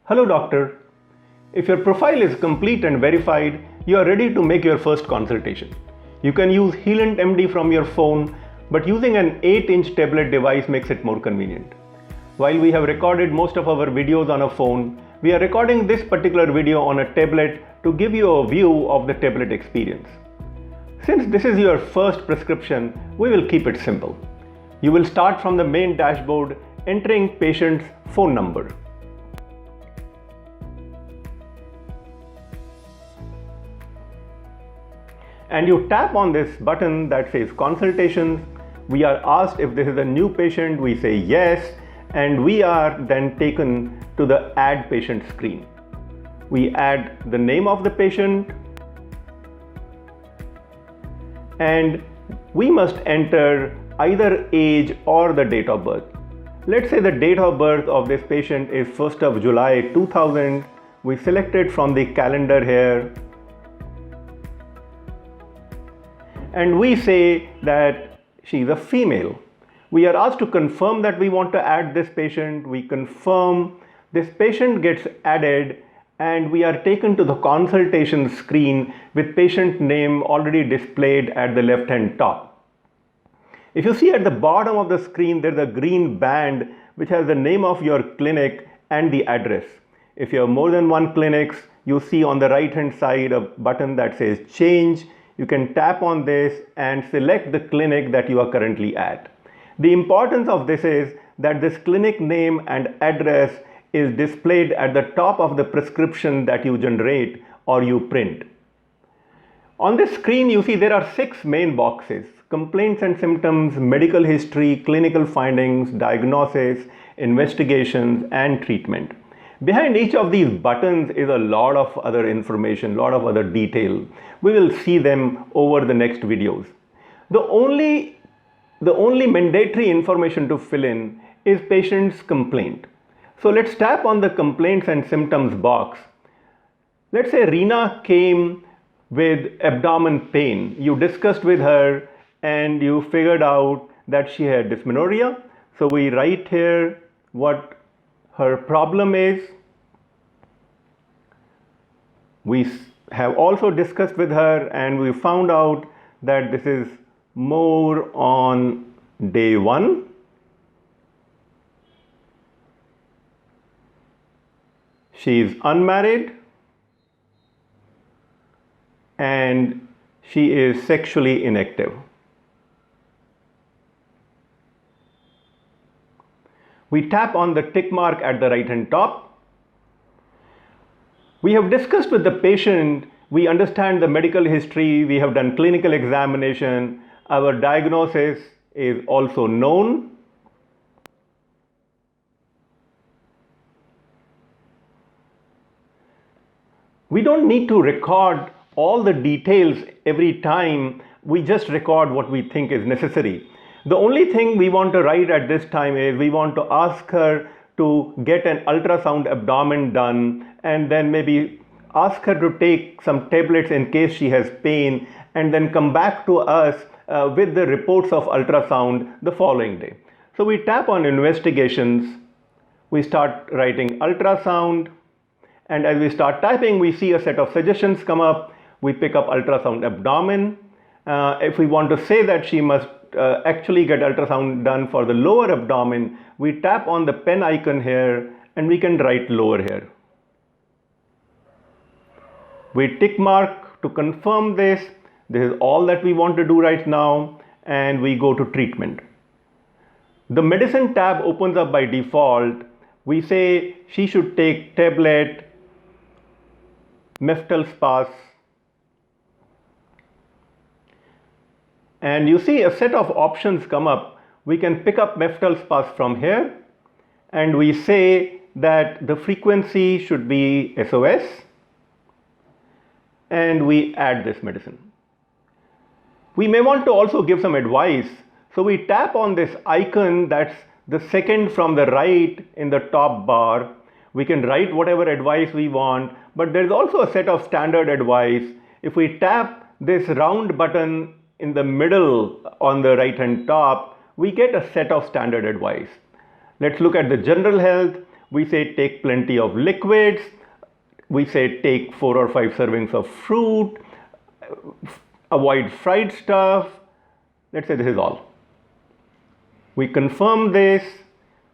Hello doctor. If your profile is complete and verified, you are ready to make your first consultation. You can use Healant MD from your phone, but using an 8-inch tablet device makes it more convenient. While we have recorded most of our videos on a phone, we are recording this particular video on a tablet to give you a view of the tablet experience. Since this is your first prescription, we will keep it simple. You will start from the main dashboard, entering patient's phone number. And you tap on this button that says consultations. We are asked if this is a new patient, we say yes, and we are then taken to the add patient screen. We add the name of the patient and we must enter either age or the date of birth. Let's say the date of birth of this patient is 1st of July 2000. We select it from the calendar here. And we say that she's a female. We are asked to confirm that we want to add this patient. We confirm, this patient gets added, and we are taken to the consultation screen with patient name already displayed at the left hand top. If you see at the bottom of the screen, there's a green band which has the name of your clinic and the address. If you have more than one clinics, you see on the right hand side a button that says change. You can tap on this and select the clinic that you are currently at. The importance of this is that this clinic name and address is displayed at the top of the prescription that you generate or you print. On this screen, you see there are 6 main boxes: complaints and symptoms, medical history, clinical findings, diagnosis, investigations, and treatment. Behind each of these buttons is a lot of other information, a lot of other detail. We will see them over the next videos. The only mandatory information to fill in is patient's complaint. So let's tap on the complaints and symptoms box. Let's say Reena came with abdomen pain. You discussed with her and you figured out that she had dysmenorrhea. So we write here what her problem is. We have also discussed with her and we found out that this is more on day 1. She is unmarried and she is sexually inactive. We tap on the tick mark at the right hand top. We have discussed with the patient, we understand the medical history, we have done clinical examination, our diagnosis is also known. We don't need to record all the details every time, we just record what we think is necessary. The only thing we want to write at this time is we want to ask her to get an ultrasound abdomen done and then maybe ask her to take some tablets in case she has pain and then come back to us with the reports of ultrasound the following day. So we tap on investigations, we start writing ultrasound, and as we start typing we see a set of suggestions come up. We pick up ultrasound abdomen. If we want to say that she must actually get ultrasound done for the lower abdomen, we tap on the pen icon here and we can write lower here. We tick mark to confirm this. This is all that we want to do right now, and we go to treatment. The medicine tab opens up by default. We say she should take tablet Meftal-Spas. And you see a set of options come up. We can pick up Meftal-Spas from here and we say that the frequency should be SOS and we add this medicine. We may want to also give some advice. So we tap on this icon that's the second from the right in the top bar. We can write whatever advice we want, but there's also a set of standard advice. If we tap this round button in the middle on the right hand top, we get a set of standard advice. Let's look at the general health. We say take plenty of liquids. We say take 4 or 5 servings of fruit. Avoid fried stuff. Let's say this is all. We confirm this.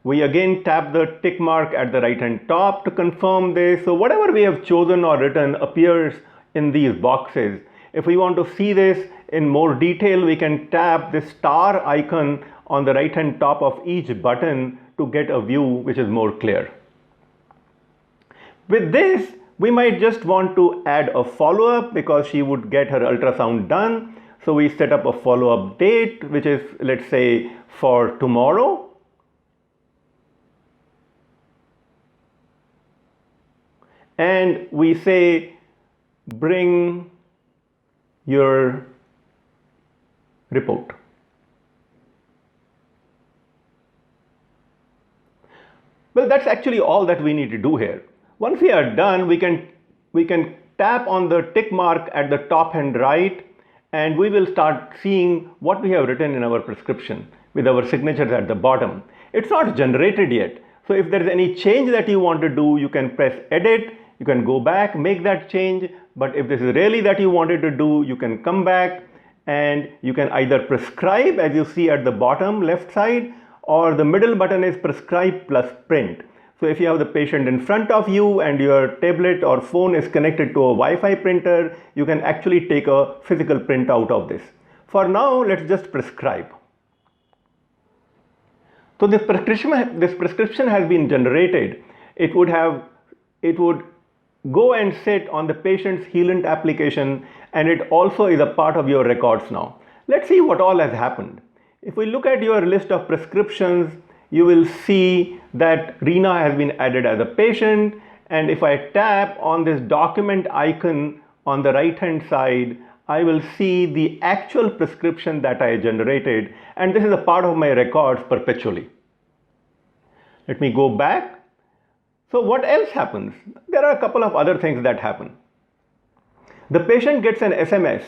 We again tap the tick mark at the right hand top to confirm this. So whatever we have chosen or written appears in these boxes. If we want to see this in more detail, we can tap this star icon on the right hand top of each button to get a view which is more clear. With this, we might just want to add a follow-up because she would get her ultrasound done. So we set up a follow-up date, which is, let's say, for tomorrow. And we say, bring your report. Well, that's actually all that we need to do here. Once we are done, we can tap on the tick mark at the top and right, and we will start seeing what we have written in our prescription with our signatures at the bottom. It's not generated yet. So if there is any change that you want to do, you can press edit, you can go back, make that change. But if this is really that you wanted to do, you can come back and you can either prescribe, as you see at the bottom left side, or the middle button is prescribe plus print. So if you have the patient in front of you and your tablet or phone is connected to a Wi-Fi printer, you can actually take a physical print out of this. For now, let's just prescribe. So this prescription has been generated. It would go and sit on the patient's Healant application, and it also is a part of your records now. Let's see what all has happened. If we look at your list of prescriptions, you will see that Reena has been added as a patient. And if I tap on this document icon on the right hand side, I will see the actual prescription that I generated. And this is a part of my records perpetually. Let me go back. So what else happens? There are a couple of other things that happen. The patient gets an SMS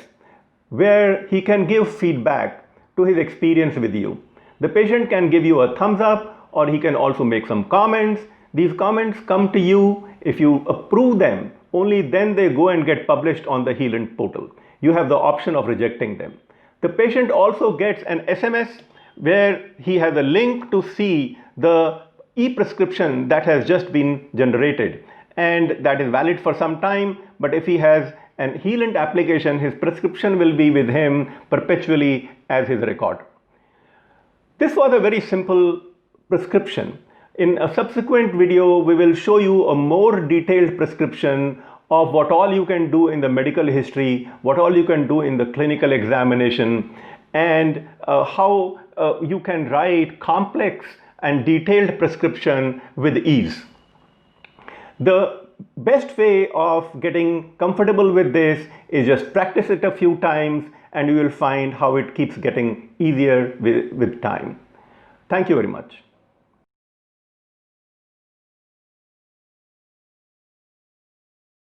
where he can give feedback to his experience with you. The patient can give you a thumbs up, or he can also make some comments. These comments come to you. If you approve them, only then they go and get published on the Healant portal. You have the option of rejecting them. The patient also gets an SMS where he has a link to see the e-prescription that has just been generated, and that is valid for some time. But if he has an Healant application, his prescription will be with him perpetually as his record. This was a very simple prescription. In a subsequent video, we will show you a more detailed prescription of what all you can do in the medical history, what all you can do in the clinical examination, and how you can write complex and detailed prescription with ease. The best way of getting comfortable with this is just practice it a few times, and you will find how it keeps getting easier with time. Thank you very much.